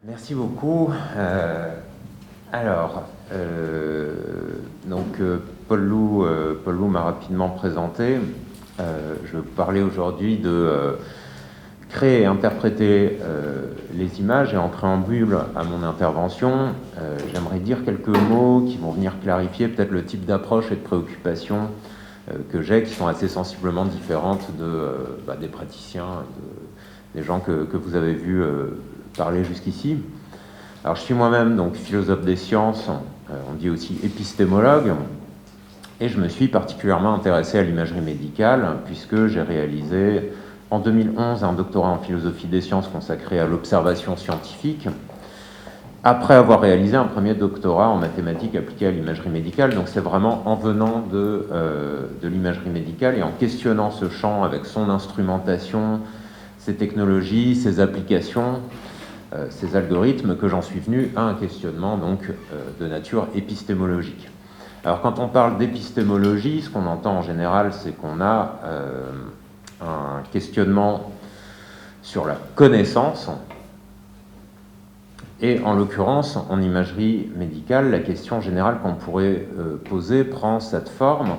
Merci beaucoup. Paul Loup m'a rapidement présenté. Je vais vous parler aujourd'hui de créer et interpréter les images, et en préambule à mon intervention, j'aimerais dire quelques mots qui vont venir clarifier peut-être le type d'approche et de préoccupation que j'ai, qui sont assez sensiblement différentes des praticiens, des gens que vous avez vus parler jusqu'ici. Alors je suis moi-même donc philosophe des sciences, on dit aussi épistémologue, et je me suis particulièrement intéressé à l'imagerie médicale puisque j'ai réalisé en 2011 un doctorat en philosophie des sciences consacré à l'observation scientifique, après avoir réalisé un premier doctorat en mathématiques appliquées à l'imagerie médicale. Donc c'est vraiment en venant de l'imagerie médicale et en questionnant ce champ avec son instrumentation, ses technologies, ses applications, ces algorithmes, que j'en suis venu à un questionnement de nature épistémologique. Alors quand on parle d'épistémologie, ce qu'on entend en général, c'est qu'on a un questionnement sur la connaissance, et en l'occurrence, en imagerie médicale, la question générale qu'on pourrait poser prend cette forme: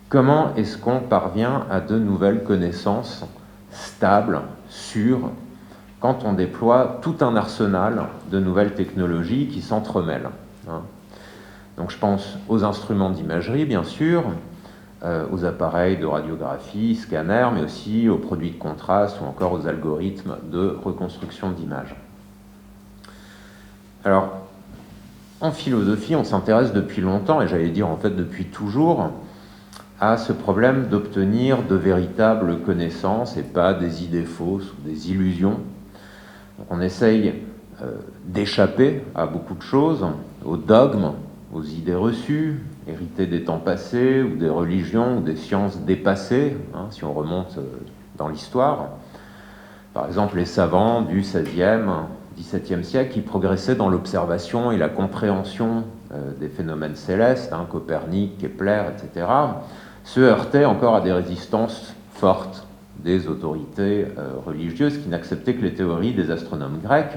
comment est-ce qu'on parvient à de nouvelles connaissances stables, sûres, quand on déploie tout un arsenal de nouvelles technologies qui s'entremêlent. Donc je pense aux instruments d'imagerie, bien sûr, aux appareils de radiographie, scanners, mais aussi aux produits de contraste ou encore aux algorithmes de reconstruction d'images. Alors, en philosophie, on s'intéresse depuis longtemps, et j'allais dire en fait depuis toujours, à ce problème d'obtenir de véritables connaissances et pas des idées fausses ou des illusions. Donc on essaye d'échapper à beaucoup de choses, aux dogmes, aux idées reçues, héritées des temps passés, ou des religions, ou des sciences dépassées, si on remonte dans l'histoire. Par exemple, les savants du XVIe, XVIIe siècle qui progressaient dans l'observation et la compréhension des phénomènes célestes, Copernic, Kepler, etc., se heurtaient encore à des résistances fortes des autorités religieuses qui n'acceptaient que les théories des astronomes grecs.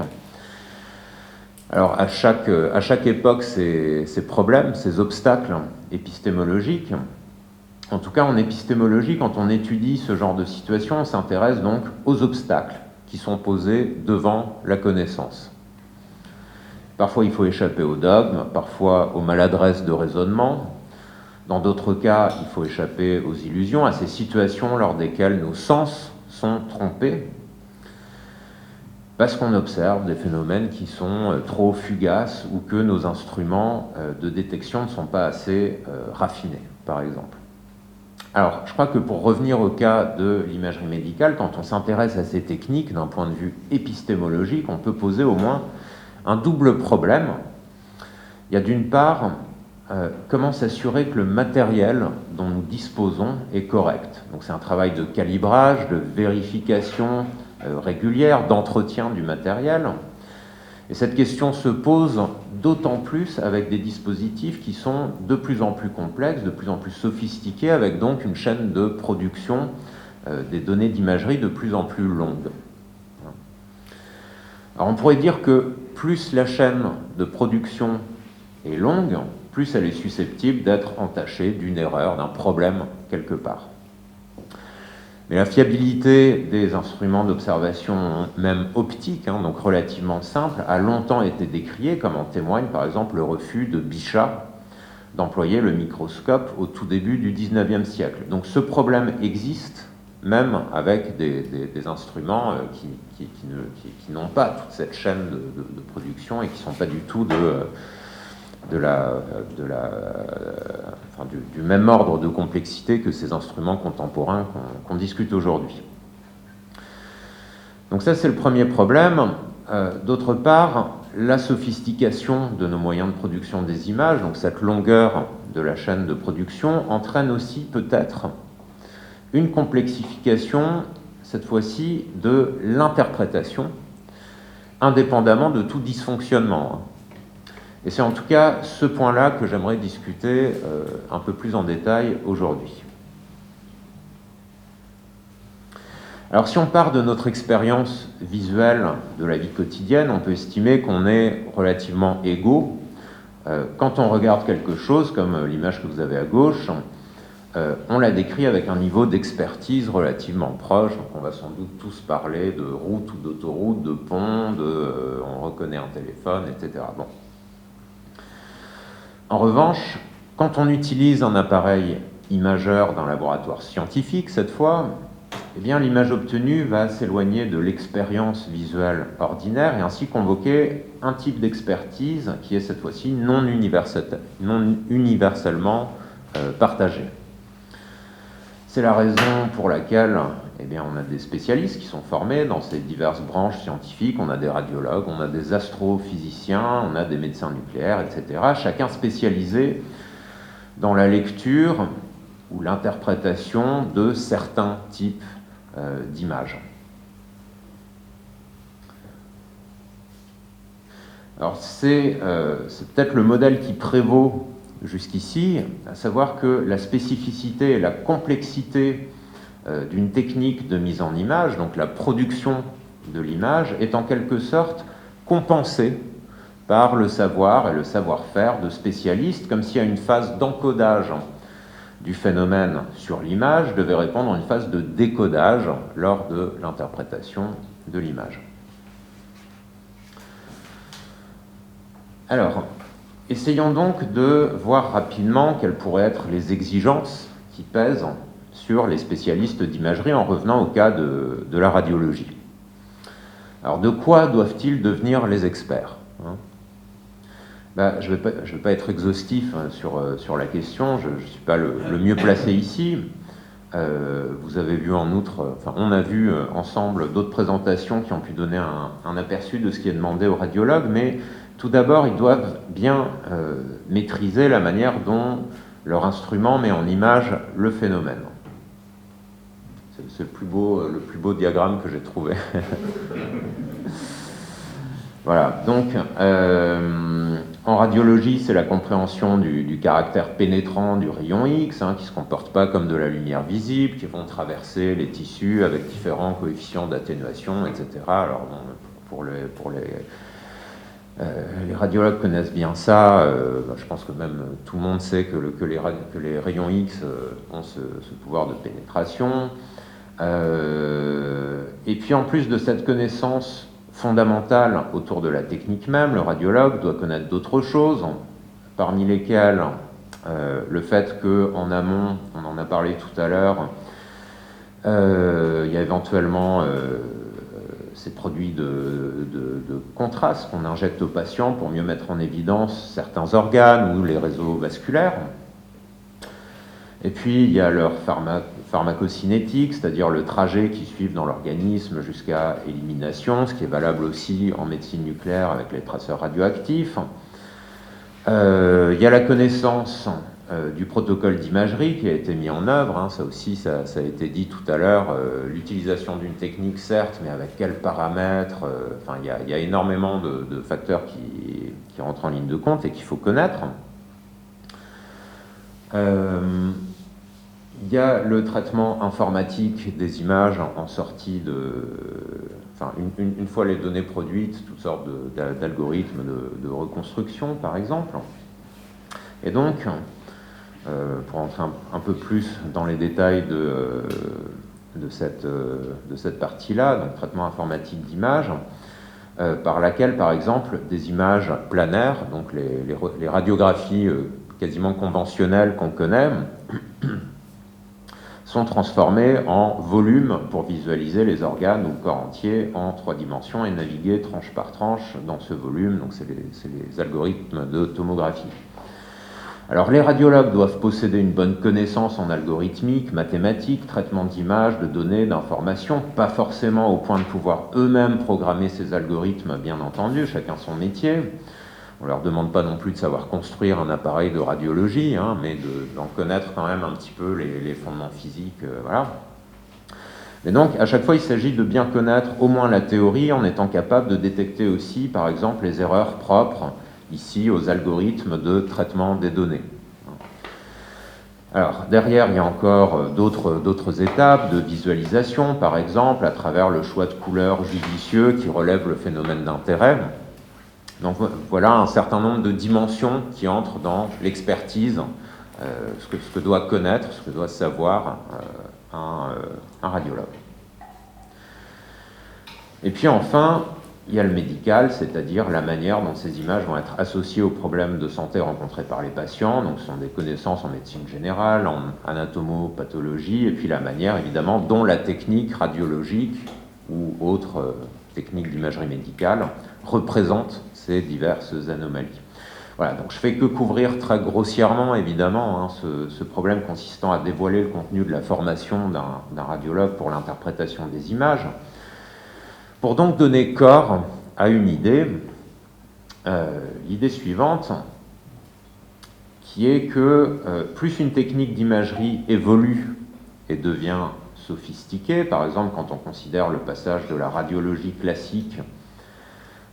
Alors à chaque époque, ces problèmes, ces obstacles épistémologiques, en tout cas en épistémologie, quand on étudie ce genre de situation, on s'intéresse donc aux obstacles qui sont posés devant la connaissance. Parfois il faut échapper aux dogmes, parfois aux maladresses de raisonnement. Dans d'autres cas, il faut échapper aux illusions, à ces situations lors desquelles nos sens sont trompés, parce qu'on observe des phénomènes qui sont trop fugaces ou que nos instruments de détection ne sont pas assez raffinés, par exemple. Alors, je crois que pour revenir au cas de l'imagerie médicale, quand on s'intéresse à ces techniques d'un point de vue épistémologique, on peut poser au moins un double problème. Il y a d'une part comment s'assurer que le matériel dont nous disposons est correct. Donc c'est un travail de calibrage, de vérification régulière, d'entretien du matériel. Et cette question se pose d'autant plus avec des dispositifs qui sont de plus en plus complexes, de plus en plus sophistiqués, avec donc une chaîne de production des données d'imagerie de plus en plus longue. Alors on pourrait dire que plus la chaîne de production est longue, plus elle est susceptible d'être entachée d'une erreur, d'un problème quelque part. Mais la fiabilité des instruments d'observation, même optiques, donc relativement simples, a longtemps été décriée, comme en témoigne par exemple le refus de Bichat d'employer le microscope au tout début du XIXe siècle. Donc ce problème existe, même avec des instruments qui n'ont pas toute cette chaîne de production et qui ne sont pas du tout du même ordre de complexité que ces instruments contemporains qu'on discute aujourd'hui. Donc ça, c'est le premier problème. D'autre part, la sophistication de nos moyens de production des images, donc cette longueur de la chaîne de production, entraîne aussi peut-être une complexification, cette fois-ci, de l'interprétation, indépendamment de tout dysfonctionnement. Et c'est en tout cas ce point-là que j'aimerais discuter un peu plus en détail aujourd'hui. Alors si on part de notre expérience visuelle de la vie quotidienne, on peut estimer qu'on est relativement égaux. Quand on regarde quelque chose, comme l'image que vous avez à gauche, on la décrit avec un niveau d'expertise relativement proche. Donc on va sans doute tous parler de route ou d'autoroute, de pont, on reconnaît un téléphone, etc. Bon. En revanche, quand on utilise un appareil imageur d'un laboratoire scientifique, cette fois, eh bien, l'image obtenue va s'éloigner de l'expérience visuelle ordinaire et ainsi convoquer un type d'expertise qui est cette fois-ci non universellement partagée. C'est la raison pour laquelle eh bien, on a des spécialistes qui sont formés dans ces diverses branches scientifiques, on a des radiologues, on a des astrophysiciens, on a des médecins nucléaires, etc., chacun spécialisé dans la lecture ou l'interprétation de certains types d'images. Alors c'est peut-être le modèle qui prévaut jusqu'ici, à savoir que la spécificité et la complexité d'une technique de mise en image, donc la production de l'image, est en quelque sorte compensée par le savoir et le savoir-faire de spécialistes, comme si à une phase d'encodage du phénomène sur l'image devait répondre à une phase de décodage lors de l'interprétation de l'image. Alors, essayons donc de voir rapidement quelles pourraient être les exigences qui pèsent sur les spécialistes d'imagerie en revenant au cas de la radiologie. Alors, de quoi doivent-ils devenir les experts ? Je ne vais pas être exhaustif sur la question, je ne suis pas le mieux placé ici. Vous avez vu en outre, on a vu ensemble d'autres présentations qui ont pu donner un aperçu de ce qui est demandé aux radiologues, mais tout d'abord, ils doivent bien maîtriser la manière dont leur instrument met en image le phénomène. C'est le plus beau diagramme que j'ai trouvé. Voilà, donc en radiologie, c'est la compréhension du caractère pénétrant du rayon X, qui ne se comporte pas comme de la lumière visible, qui vont traverser les tissus avec différents coefficients d'atténuation, etc. Alors, bon, les radiologues connaissent bien ça, je pense que même tout le monde sait que les rayons X ont ce pouvoir de pénétration. Et puis en plus de cette connaissance fondamentale autour de la technique même, le radiologue doit connaître d'autres choses, parmi lesquelles le fait qu'en amont, on en a parlé tout à l'heure, il y a éventuellement ces produits de contraste qu'on injecte aux patients pour mieux mettre en évidence certains organes ou les réseaux vasculaires. Et puis il y a leur pharmacocinétique, c'est-à-dire le trajet qu'ils suivent dans l'organisme jusqu'à élimination, ce qui est valable aussi en médecine nucléaire avec les traceurs radioactifs. Il y a la connaissance du protocole d'imagerie qui a été mis en œuvre, ça aussi ça a été dit tout à l'heure, l'utilisation d'une technique certes, mais avec quels paramètres, il y a énormément de facteurs qui rentrent en ligne de compte et qu'il faut connaître. Il y a le traitement informatique des images en sortie une fois les données produites, toutes sortes d'algorithmes de reconstruction par exemple. Et donc, pour entrer un peu plus dans les détails de cette partie-là, donc traitement informatique d'images, par laquelle par exemple des images planaires, donc les radiographies quasiment conventionnelles qu'on connaît, sont transformés en volume pour visualiser les organes ou le corps entier en 3 dimensions et naviguer tranche par tranche dans ce volume. Donc c'est les algorithmes de tomographie. Alors les radiologues doivent posséder une bonne connaissance en algorithmique, mathématiques, traitement d'images, de données, d'informations, pas forcément au point de pouvoir eux-mêmes programmer ces algorithmes, bien entendu, chacun son métier. On ne leur demande pas non plus de savoir construire un appareil de radiologie, mais d'en connaître quand même un petit peu les fondements physiques. Voilà. Et donc, à chaque fois, il s'agit de bien connaître au moins la théorie en étant capable de détecter aussi, par exemple, les erreurs propres, ici, aux algorithmes de traitement des données. Alors, derrière, il y a encore d'autres étapes de visualisation, par exemple, à travers le choix de couleurs judicieux qui relèvent le phénomène d'intérêt. Donc voilà un certain nombre de dimensions qui entrent dans l'expertise, ce que doit connaître, ce que doit savoir un radiologue. Et puis enfin, il y a le médical, c'est-à-dire la manière dont ces images vont être associées aux problèmes de santé rencontrés par les patients. Donc, ce sont des connaissances en médecine générale, en anatomopathologie, et puis la manière, évidemment, dont la technique radiologique ou autre technique d'imagerie médicale représente ces diverses anomalies. Voilà, donc je fais que couvrir très grossièrement, évidemment, ce problème consistant à dévoiler le contenu de la formation d'un radiologue pour l'interprétation des images. Pour donc donner corps à une idée, l'idée suivante, qui est que plus une technique d'imagerie évolue et devient sophistiquée, par exemple quand on considère le passage de la radiologie classique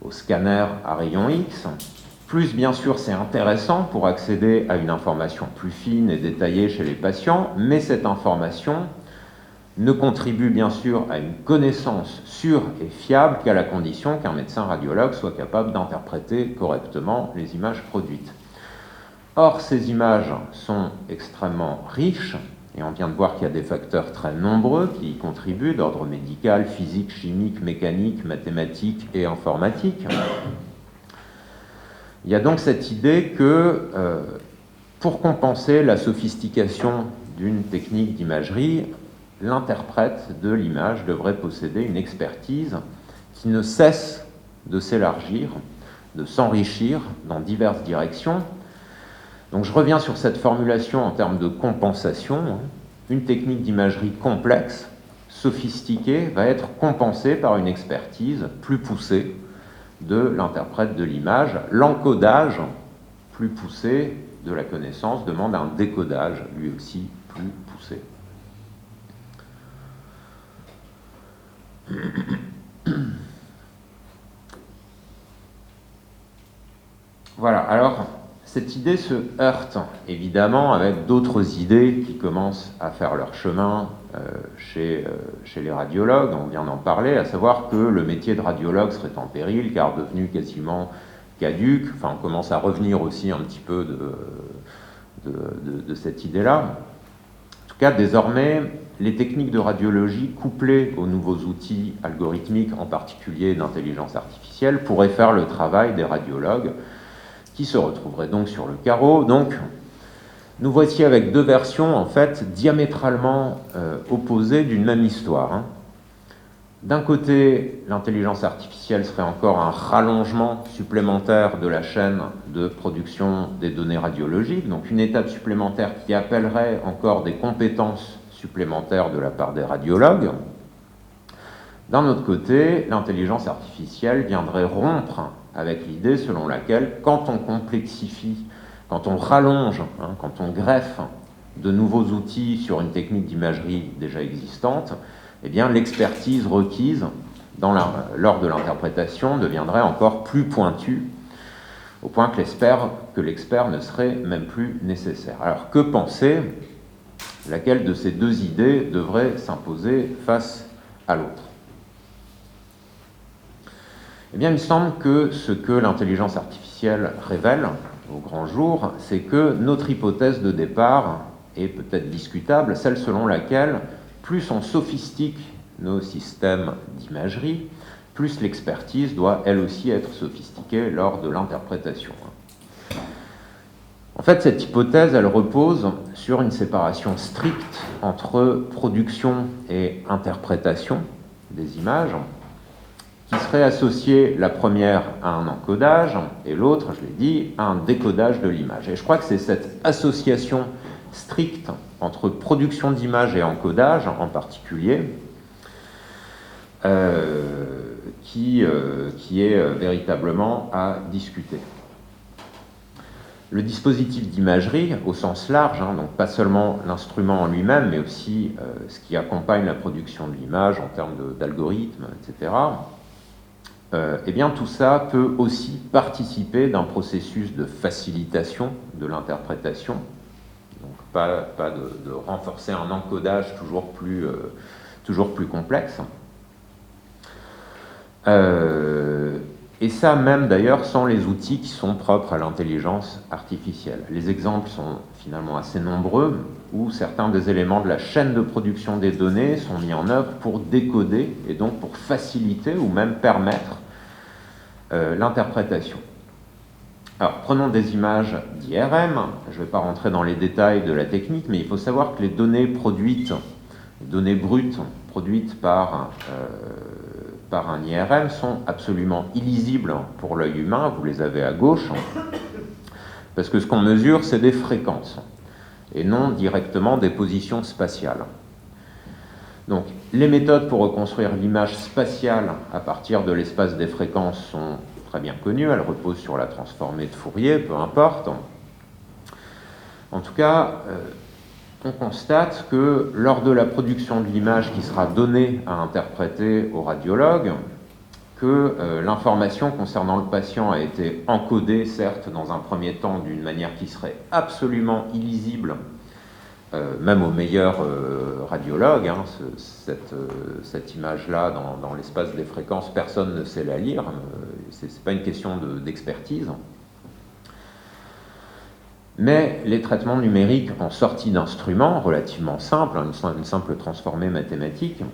au scanner à rayon X, plus bien sûr c'est intéressant pour accéder à une information plus fine et détaillée chez les patients, mais cette information ne contribue bien sûr à une connaissance sûre et fiable qu'à la condition qu'un médecin radiologue soit capable d'interpréter correctement les images produites. Or, ces images sont extrêmement riches, et on vient de voir qu'il y a des facteurs très nombreux qui y contribuent, d'ordre médical, physique, chimique, mécanique, mathématique et informatique. Il y a donc cette idée que pour compenser la sophistication d'une technique d'imagerie, l'interprète de l'image devrait posséder une expertise qui ne cesse de s'élargir, de s'enrichir dans diverses directions. Donc je reviens sur cette formulation en termes de compensation. Une technique d'imagerie complexe, sophistiquée, va être compensée par une expertise plus poussée de l'interprète de l'image. L'encodage plus poussé de la connaissance demande un décodage lui aussi plus poussé. Voilà, alors cette idée se heurte évidemment avec d'autres idées qui commencent à faire leur chemin chez les radiologues, on vient d'en parler, à savoir que le métier de radiologue serait en péril car devenu quasiment caduc. Enfin, on commence à revenir aussi un petit peu de cette idée-là. En tout cas, désormais, les techniques de radiologie couplées aux nouveaux outils algorithmiques, en particulier d'intelligence artificielle, pourraient faire le travail des radiologues qui se retrouveraient donc sur le carreau. Donc, nous voici avec deux versions, en fait, diamétralement opposées d'une même histoire. D'un côté, l'intelligence artificielle serait encore un rallongement supplémentaire de la chaîne de production des données radiologiques, donc une étape supplémentaire qui appellerait encore des compétences supplémentaires de la part des radiologues. D'un autre côté, l'intelligence artificielle viendrait rompre avec l'idée selon laquelle, quand on complexifie, quand on rallonge, quand on greffe de nouveaux outils sur une technique d'imagerie déjà existante, eh bien, l'expertise requise lors de l'interprétation deviendrait encore plus pointue, au point que l'expert ne serait même plus nécessaire. Alors, que penser? Laquelle de ces deux idées devrait s'imposer face à l'autre? Eh bien, il me semble que ce que l'intelligence artificielle révèle au grand jour, c'est que notre hypothèse de départ est peut-être discutable, celle selon laquelle plus on sophistique nos systèmes d'imagerie, plus l'expertise doit elle aussi être sophistiquée lors de l'interprétation. En fait, cette hypothèse, elle repose sur une séparation stricte entre production et interprétation des images, qui serait associée, la première à un encodage et l'autre, je l'ai dit, à un décodage de l'image. Et je crois que c'est cette association stricte entre production d'images et encodage en particulier qui est véritablement à discuter. Le dispositif d'imagerie, au sens large, donc pas seulement l'instrument en lui-même, mais aussi ce qui accompagne la production de l'image en termes d'algorithmes, etc., eh bien, tout ça peut aussi participer d'un processus de facilitation de l'interprétation, donc pas de renforcer un encodage toujours plus complexe. Et ça même d'ailleurs sans les outils qui sont propres à l'intelligence artificielle. Les exemples sont finalement assez nombreux, où certains des éléments de la chaîne de production des données sont mis en œuvre pour décoder et donc pour faciliter ou même permettre l'interprétation. Alors prenons des images d'IRM, je ne vais pas rentrer dans les détails de la technique, mais il faut savoir que les données produites, les données brutes produites par un IRM sont absolument illisibles pour l'œil humain, vous les avez à gauche, parce que ce qu'on mesure, c'est des fréquences, et non directement des positions spatiales. Donc, les méthodes pour reconstruire l'image spatiale à partir de l'espace des fréquences sont très bien connues, elles reposent sur la transformée de Fourier, peu importe. En tout cas, on constate que lors de la production de l'image qui sera donnée à interpréter au radiologue, que l'information concernant le patient a été encodée, certes, dans un premier temps d'une manière qui serait absolument illisible, même au meilleur radiologue, hein, cette image-là dans l'espace des fréquences, personne ne sait la lire, c'est pas une question d'expertise. Mais les traitements numériques en sortie d'instruments, relativement simples, une simple transformée mathématique,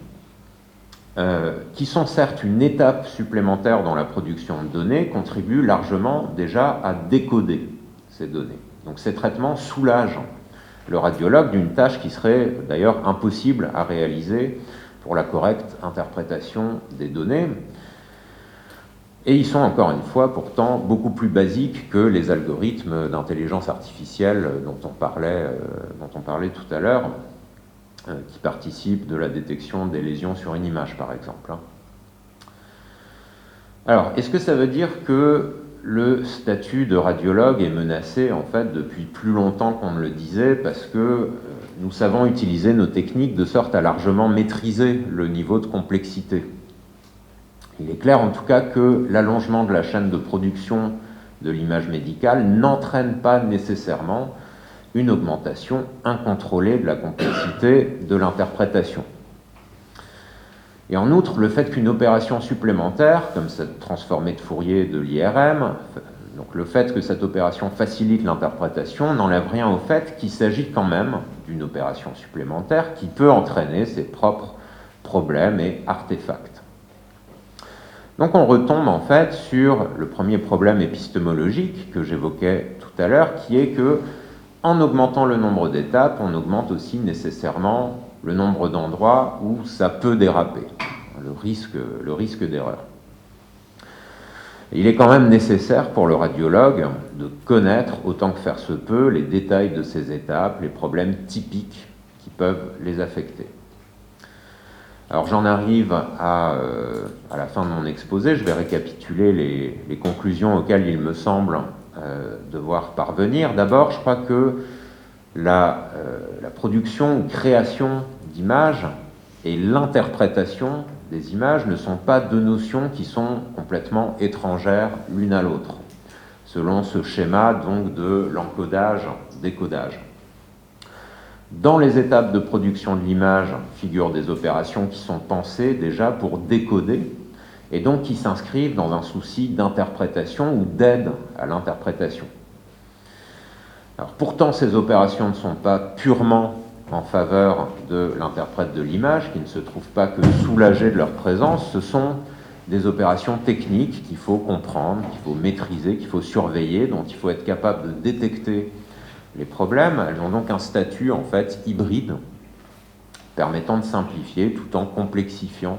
qui sont certes une étape supplémentaire dans la production de données, contribuent largement déjà à décoder ces données. Donc ces traitements soulagent le radiologue d'une tâche qui serait d'ailleurs impossible à réaliser pour la correcte interprétation des données. Et ils sont encore une fois pourtant beaucoup plus basiques que les algorithmes d'intelligence artificielle dont on parlait tout à l'heure, qui participent de la détection des lésions sur une image par exemple. Alors, est-ce que ça veut dire que le statut de radiologue est menacé en fait depuis plus longtemps qu'on ne le disait, parce que nous savons utiliser nos techniques de sorte à largement maîtriser le niveau de complexité? Il est clair en tout cas que l'allongement de la chaîne de production de l'image médicale n'entraîne pas nécessairement une augmentation incontrôlée de la complexité de l'interprétation. Et en outre, le fait qu'une opération supplémentaire, comme cette transformée de Fourier de l'IRM, donc le fait que cette opération facilite l'interprétation, n'enlève rien au fait qu'il s'agit quand même d'une opération supplémentaire qui peut entraîner ses propres problèmes et artefacts. Donc on retombe en fait sur le premier problème épistémologique que j'évoquais tout à l'heure, qui est que en augmentant le nombre d'étapes, on augmente aussi nécessairement le nombre d'endroits où ça peut déraper, le risque d'erreur. Il est quand même nécessaire pour le radiologue de connaître, autant que faire se peut, les détails de ces étapes, les problèmes typiques qui peuvent les affecter. Alors j'en arrive à la fin de mon exposé, je vais récapituler les conclusions auxquelles il me semble devoir parvenir. D'abord, je crois que la production ou création d'images et l'interprétation des images ne sont pas deux notions qui sont complètement étrangères l'une à l'autre, selon ce schéma donc de l'encodage-décodage. Dans les étapes de production de l'image figurent des opérations qui sont pensées déjà pour décoder et donc qui s'inscrivent dans un souci d'interprétation ou d'aide à l'interprétation. Alors, pourtant, ces opérations ne sont pas purement en faveur de l'interprète de l'image, qui ne se trouve pas que soulagé de leur présence. Ce sont des opérations techniques qu'il faut comprendre, qu'il faut maîtriser, qu'il faut surveiller, dont il faut être capable de détecter les problèmes. Elles ont donc un statut en fait hybride, permettant de simplifier tout en complexifiant,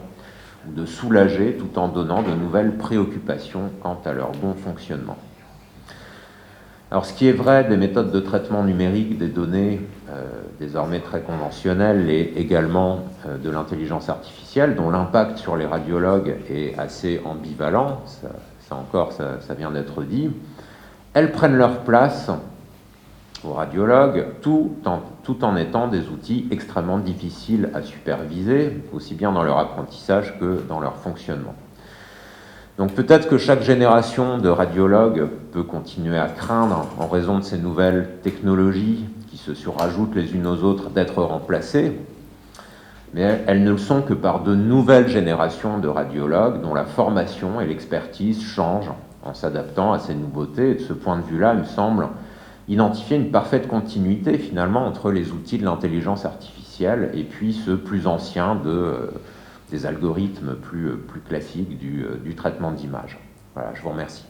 ou de soulager tout en donnant de nouvelles préoccupations quant à leur bon fonctionnement. Alors ce qui est vrai des méthodes de traitement numérique des données désormais très conventionnelles et également de l'intelligence artificielle, dont l'impact sur les radiologues est assez ambivalent, ça vient d'être dit, elles prennent leur place aux radiologues tout en étant des outils extrêmement difficiles à superviser, aussi bien dans leur apprentissage que dans leur fonctionnement. Donc peut-être que chaque génération de radiologues peut continuer à craindre, en raison de ces nouvelles technologies qui se surajoutent les unes aux autres d'être remplacées, mais elles ne le sont que par de nouvelles générations de radiologues dont la formation et l'expertise changent en s'adaptant à ces nouveautés. Et de ce point de vue-là, il me semble identifier une parfaite continuité finalement entre les outils de l'intelligence artificielle et puis ceux plus anciens des algorithmes plus classiques du traitement d'image. Voilà, je vous remercie.